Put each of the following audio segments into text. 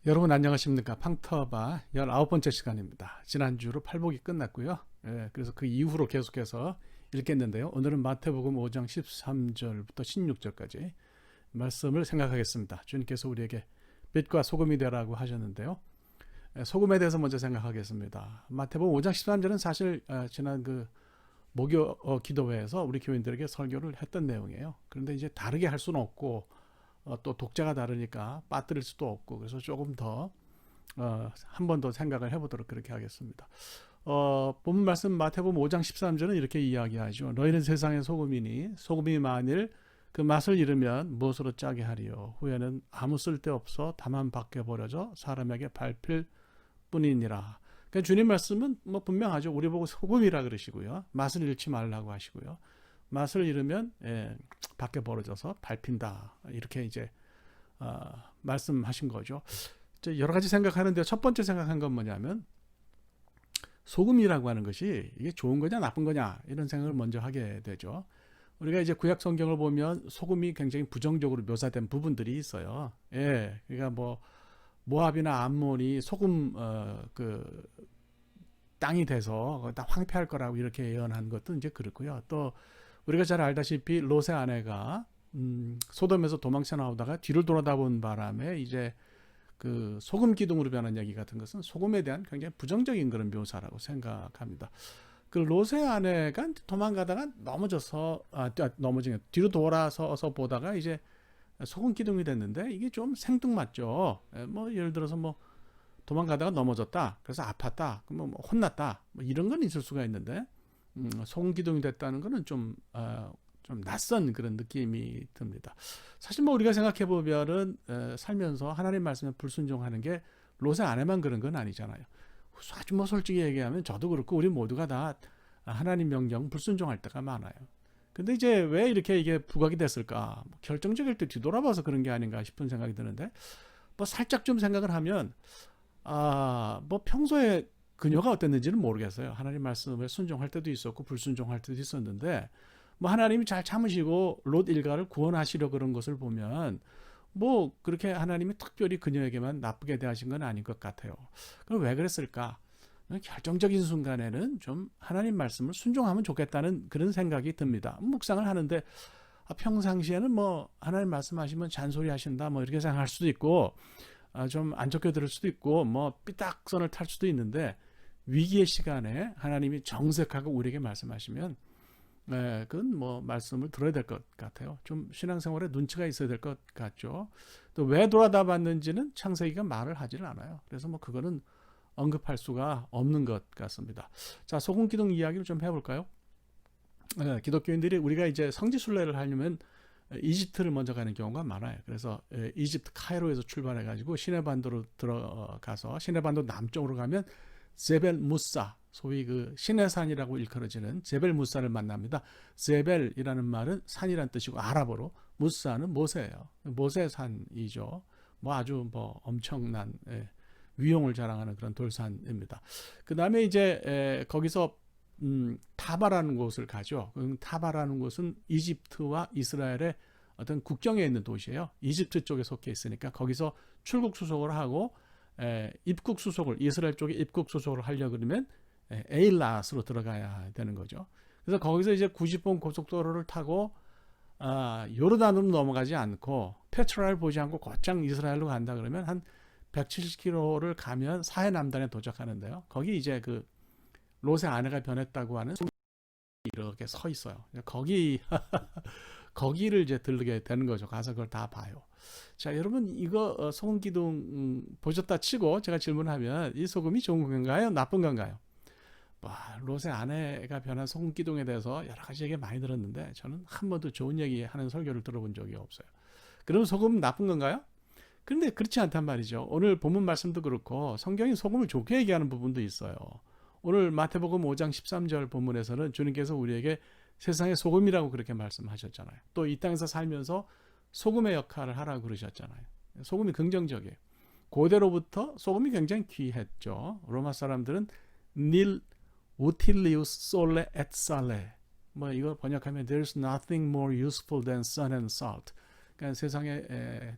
여러분 안녕하십니까? 팡터바 19번째 시간입니다. 지난주로 팔복이 끝났고요. 그래서 그 이후로 계속해서 읽겠는데요. 오늘은 마태복음 5장 13절부터 16절까지 말씀을 생각하겠습니다. 주님께서 우리에게 빛과 소금이 되라고 하셨는데요. 소금에 대해서 먼저 생각하겠습니다. 마태복음 5장 13절은 사실 지난 그 목요 기도회에서 우리 교인들에게 설교를 했던 내용이에요. 그런데 이제 다르게 할 수는 없고 또 독자가 다르니까 빠뜨릴 수도 없고, 그래서 조금 더 한 번 더 생각을 해보도록 그렇게 하겠습니다. 본문 말씀 마태복음 5장 13절은 이렇게 이야기하죠. 너희는 세상의 소금이니 소금이 만일 그 맛을 잃으면 무엇으로 짜게 하리요? 후에는 아무 쓸데없어 다만 밖에 버려져 사람에게 밟힐 뿐이니라. 그러니까 주님 말씀은 뭐 분명하죠. 우리 보고 소금이라 그러시고요. 맛을 잃지 말라고 하시고요. 맛을 잃으면 밖에 벌어져서 밟힌다, 이렇게 이제 말씀하신 거죠. 여러 가지 생각하는데 첫 번째 생각한 건 뭐냐면, 소금이라고 하는 것이 이게 좋은 거냐 나쁜 거냐, 이런 생각을 먼저 하게 되죠. 우리가 이제 구약 성경을 보면 소금이 굉장히 부정적으로 묘사된 부분들이 있어요. 그러니까 뭐 모압이나 암몬이 소금 그 땅이 돼서 다 황폐할 거라고 이렇게 예언한 것도 이제 그렇고요. 또 우리가 잘 알다시피 롯의 아내가 소돔에서 도망쳐 나오다가 뒤를 돌아다본 바람에 이제 그 소금 기둥으로 변한 얘기 같은 것은 소금에 대한 굉장히 부정적인 그런 묘사라고 생각합니다. 그 롯의 아내가 도망가다가 넘어져서 넘어진 뒤로 돌아서서 보다가 이제 소금 기둥이 됐는데, 이게 좀 생뚱맞죠. 뭐 예를 들어서 뭐 도망가다가 넘어졌다, 그래서 아팠다, 그러면 뭐 혼났다, 뭐 이런 건 있을 수가 있는데 소금 기둥이 됐다는 거는 좀 낯선 그런 느낌이 듭니다. 사실 뭐 우리가 생각해 보면은 살면서 하나님 말씀에 불순종하는 게 롯의 아내만 그런 건 아니잖아요. 아주 뭐 솔직히 얘기하면 저도 그렇고 우리 모두가 다 하나님 명령 불순종할 때가 많아요. 근데 이제 왜 이렇게 이게 부각이 됐을까? 뭐 결정적일 때 뒤돌아봐서 그런 게 아닌가 싶은 생각이 드는데, 뭐 살짝 좀 생각을 하면 뭐 평소에 그녀가 어땠는지는 모르겠어요. 하나님 말씀에 순종할 때도 있었고 불순종할 때도 있었는데, 뭐 하나님이 잘 참으시고 롯 일가를 구원하시려 그런 것을 보면 뭐 그렇게 하나님이 특별히 그녀에게만 나쁘게 대하신 건 아닌 것 같아요. 그럼 왜 그랬을까? 결정적인 순간에는 좀 하나님 말씀을 순종하면 좋겠다는 그런 생각이 듭니다. 묵상을 하는데 평상시에는 뭐 하나님 말씀하시면 잔소리 하신다 뭐 이렇게 생각할 수도 있고, 좀 안 좋게 들을 수도 있고, 뭐 삐딱선을 탈 수도 있는데, 위기의 시간에 하나님이 정색하고 우리에게 말씀하시면 그건 뭐 말씀을 들어야 될 것 같아요. 좀 신앙생활에 눈치가 있어야 될 것 같죠. 또 왜 돌아다 봤는지는 창세기가 말을 하질 않아요. 그래서 뭐 그거는 언급할 수가 없는 것 같습니다. 자, 소금 기둥 이야기를 좀 해볼까요? 기독교인들이 우리가 이제 성지순례를 하려면 이집트를 먼저 가는 경우가 많아요. 그래서 이집트 카이로에서 출발해가지고 시내반도로 들어가서 시내반도 남쪽으로 가면 제벨 무사, 소위 그 신의 산이라고 일컬어지는 제벨 무사를 만납니다. 제벨이라는 말은 산이란 뜻이고 아랍어로 무사는 모세예요. 모세산이죠. 뭐 아주 뭐 엄청난 위용을 자랑하는 그런 돌산입니다. 그 다음에 이제 거기서 타바라는 곳을 가죠. 타바라는 곳은 이집트와 이스라엘의 어떤 국경에 있는 도시예요. 이집트 쪽에 속해 있으니까 거기서 출국 수속을 하고 입국 수속을, 이스라엘 쪽에 입국 수속을 하려 그러면 에일랏으로 들어가야 되는 거죠. 그래서 거기서 이제 90번 고속도로를 타고 요르단으로 넘어가지 않고 페트라를 보지 않고 곧장 이스라엘로 간다 그러면 한 170km를 가면 사해 남단에 도착하는데요. 거기 이제 그 롯의 아내가 변했다고 하는 이렇게 서 있어요. 거기를 이제 들르게 되는 거죠. 가서 그걸 다 봐요. 자, 여러분 이거 소금 기둥 보셨다 치고 제가 질문하면 이 소금이 좋은 건가요? 나쁜 건가요? 롯의 아내가 변한 소금 기둥에 대해서 여러 가지 얘기 많이 들었는데 저는 한 번도 좋은 얘기하는 설교를 들어본 적이 없어요. 그럼 소금은 나쁜 건가요? 그런데 그렇지 않단 말이죠. 오늘 본문 말씀도 그렇고 성경이 소금을 좋게 얘기하는 부분도 있어요. 오늘 마태복음 5장 13절 본문에서는 주님께서 우리에게 세상의 소금이라고 그렇게 말씀하셨잖아요. 또 이 땅에서 살면서 소금의 역할을 하라고 그러셨잖아요. 소금이 긍정적이에요. 고대로부터 소금이 굉장히 귀했죠. 로마 사람들은 닐 우틸리우스 솔레 엣 살레, 뭐 이거 번역하면 there's nothing more useful than sun and salt. 그러니까 세상에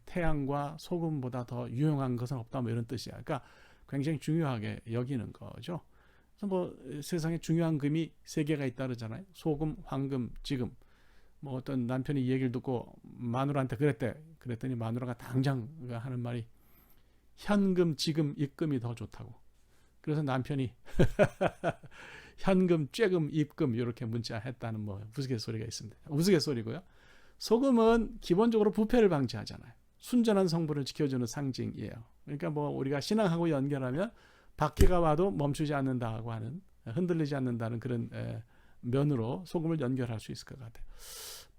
태양과 소금보다 더 유용한 것은 없다 뭐 이런 뜻이야. 그러니까 굉장히 중요하게 여기는 거죠. 그래서 뭐 세상에 중요한 금이 세 개가 있다 그러잖아요. 소금, 황금, 지금. 뭐 어떤 남편이 이 얘기를 듣고 마누라한테 그랬더니 마누라가 당장 하는 말이 현금, 지금, 입금이 더 좋다고. 그래서 남편이 현금, 쬐금, 입금 이렇게 문자했다는 뭐 우스갯소리가 있습니다. 우스갯소리고요. 소금은 기본적으로 부패를 방지하잖아요. 순전한 성분을 지켜주는 상징이에요. 그러니까 뭐 우리가 신앙하고 연결하면 박해가 와도 멈추지 않는다고 하는, 흔들리지 않는다는 그런 면으로 소금을 연결할 수 있을 것 같아요.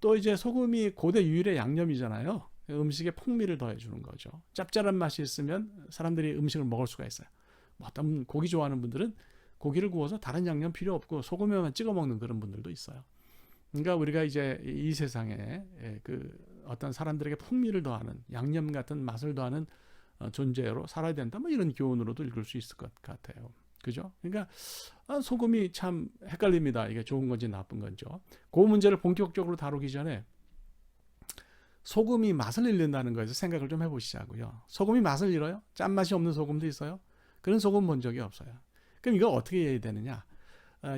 또 이제 소금이 고대 유일의 양념이잖아요. 음식에 풍미를 더해주는 거죠. 짭짤한 맛이 있으면 사람들이 음식을 먹을 수가 있어요. 뭐 어떤 고기 좋아하는 분들은 고기를 구워서 다른 양념 필요 없고 소금에만 찍어 먹는 그런 분들도 있어요. 그러니까 우리가 이제 이 세상에 그 어떤 사람들에게 풍미를 더하는 양념 같은 맛을 더하는 존재로 살아야 된다. 뭐 이런 교훈으로도 읽을 수 있을 것 같아요. 그죠? 그러니까 소금이 참 헷갈립니다. 이게 좋은 건지 나쁜 건지요. 그 문제를 본격적으로 다루기 전에 소금이 맛을 잃는다는 거에서 생각을 좀 해보시자고요. 소금이 맛을 잃어요? 짠맛이 없는 소금도 있어요? 그런 소금 본 적이 없어요. 그럼 이거 어떻게 해야 되느냐?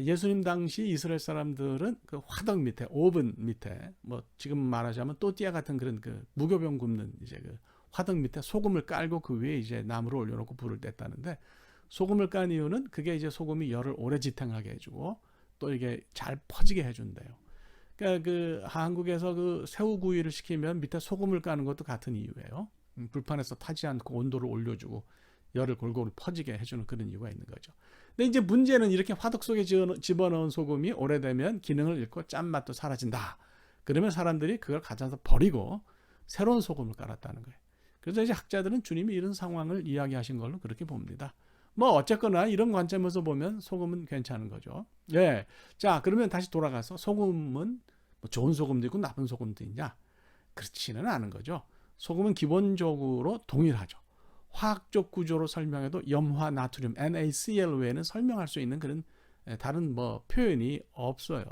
예수님 당시 이스라엘 사람들은 그 화덕 밑에, 오븐 밑에, 뭐 지금 말하자면 또띠아 같은 그런 그 무교병 굽는 이제 그 화덕 밑에 소금을 깔고 그 위에 이제 나무를 올려놓고 불을 뗐다는데, 소금을 깐 이유는 그게 이제 소금이 열을 오래 지탱하게 해주고 또 이게 잘 퍼지게 해준대요. 그러니까 그 한국에서 그 새우구이를 시키면 밑에 소금을 까는 것도 같은 이유예요. 불판에서 타지 않고 온도를 올려주고 열을 골고루 퍼지게 해주는 그런 이유가 있는 거죠. 근데 이제 문제는 이렇게 화덕 속에 집어넣은 소금이 오래되면 기능을 잃고 짠맛도 사라진다. 그러면 사람들이 그걸 가져서 버리고 새로운 소금을 깔았다는 거예요. 그래서 이제 학자들은 주님이 이런 상황을 이야기하신 걸로 그렇게 봅니다. 뭐 어쨌거나 이런 관점에서 보면 소금은 괜찮은 거죠. 예. 자, 그러면 다시 돌아가서 소금은 뭐 좋은 소금도 있고 나쁜 소금도 있냐? 그렇지는 않은 거죠. 소금은 기본적으로 동일하죠. 화학적 구조로 설명해도 염화 나트륨 NaCl 외에는 설명할 수 있는 그런 다른 뭐 표현이 없어요.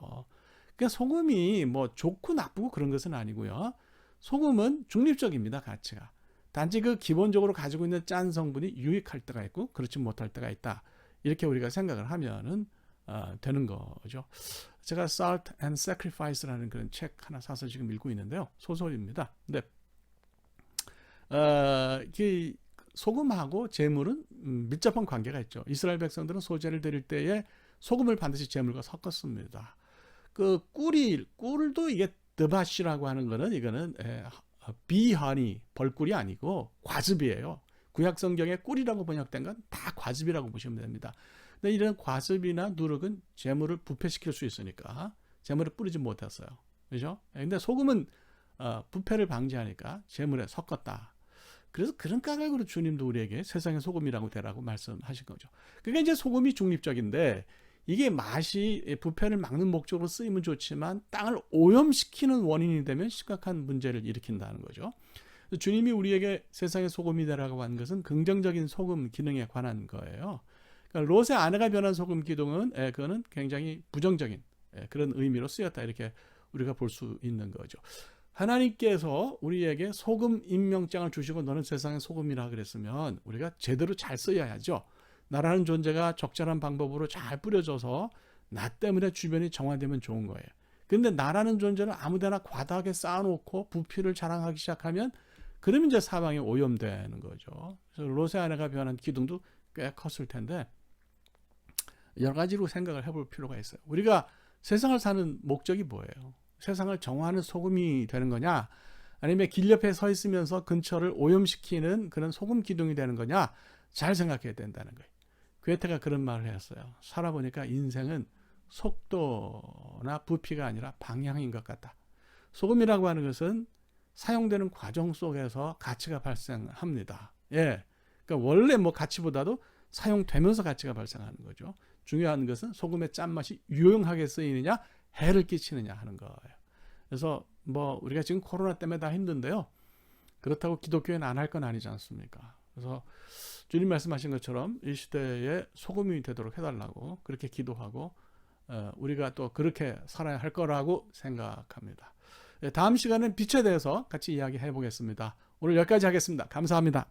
그러니까 소금이 뭐 좋고 나쁘고 그런 것은 아니고요. 소금은 중립적입니다, 가치가. 단지 그 기본적으로 가지고 있는 짠 성분이 유익할 때가 있고 그렇지 못할 때가 있다. 이렇게 우리가 생각을 하면은 되는 거죠. 제가 Salt and Sacrifice라는 그런 책 하나 사서 지금 읽고 있는데요. 소설입니다. 근데 이 소금하고 제물은 밀접한 관계가 있죠. 이스라엘 백성들은 소제를 드릴 때에 소금을 반드시 제물과 섞었습니다. 그 꿀도 이게 드바시라고 하는 거는 이거는 비하니 벌꿀이 아니고 과즙이에요. 구약 성경에 꿀이라고 번역된 건 다 과즙이라고 보시면 됩니다. 근데 이런 과즙이나 누룩은 재물을 부패시킬 수 있으니까 재물을 뿌리지 못했어요. 그죠? 근데 소금은 부패를 방지하니까 재물에 섞었다. 그래서 그런 까닭으로 주님도 우리에게 세상의 소금이라고 되라고 말씀하신 거죠. 그게 이제 소금이 중립적인데 이게 맛이 부패를 막는 목적으로 쓰이면 좋지만 땅을 오염시키는 원인이 되면 심각한 문제를 일으킨다는 거죠. 주님이 우리에게 세상의 소금이 되라고 한 것은 긍정적인 소금 기능에 관한 거예요. 그러니까 롯의 아내가 변한 소금 기둥은 그거는 굉장히 부정적인 그런 의미로 쓰였다, 이렇게 우리가 볼 수 있는 거죠. 하나님께서 우리에게 소금 임명장을 주시고 너는 세상의 소금이라 그랬으면 우리가 제대로 잘 써야죠. 나라는 존재가 적절한 방법으로 잘 뿌려져서 나 때문에 주변이 정화되면 좋은 거예요. 그런데 나라는 존재를 아무데나 과다하게 쌓아놓고 부피를 자랑하기 시작하면 그러면 이제 사방에 오염되는 거죠. 그래서 롯의 아내가 변한 기둥도 꽤 컸을 텐데 여러 가지로 생각을 해볼 필요가 있어요. 우리가 세상을 사는 목적이 뭐예요? 세상을 정화하는 소금이 되는 거냐? 아니면 길 옆에 서 있으면서 근처를 오염시키는 그런 소금 기둥이 되는 거냐? 잘 생각해야 된다는 거예요. 괴테가 그런 말을 했어요. 살아보니까 인생은 속도나 부피가 아니라 방향인 것 같다. 소금이라고 하는 것은 사용되는 과정 속에서 가치가 발생합니다. 예. 그러니까 원래 뭐 가치보다도 사용되면서 가치가 발생하는 거죠. 중요한 것은 소금의 짠맛이 유용하게 쓰이느냐, 해를 끼치느냐 하는 거예요. 그래서 뭐 우리가 지금 코로나 때문에 다 힘든데요. 그렇다고 기독교회는 안 할 건 아니지 않습니까? 그래서 주님 말씀하신 것처럼 이 시대에 소금이 되도록 해달라고 그렇게 기도하고 우리가 또 그렇게 살아야 할 거라고 생각합니다. 다음 시간은 빛에 대해서 같이 이야기해 보겠습니다. 오늘 여기까지 하겠습니다. 감사합니다.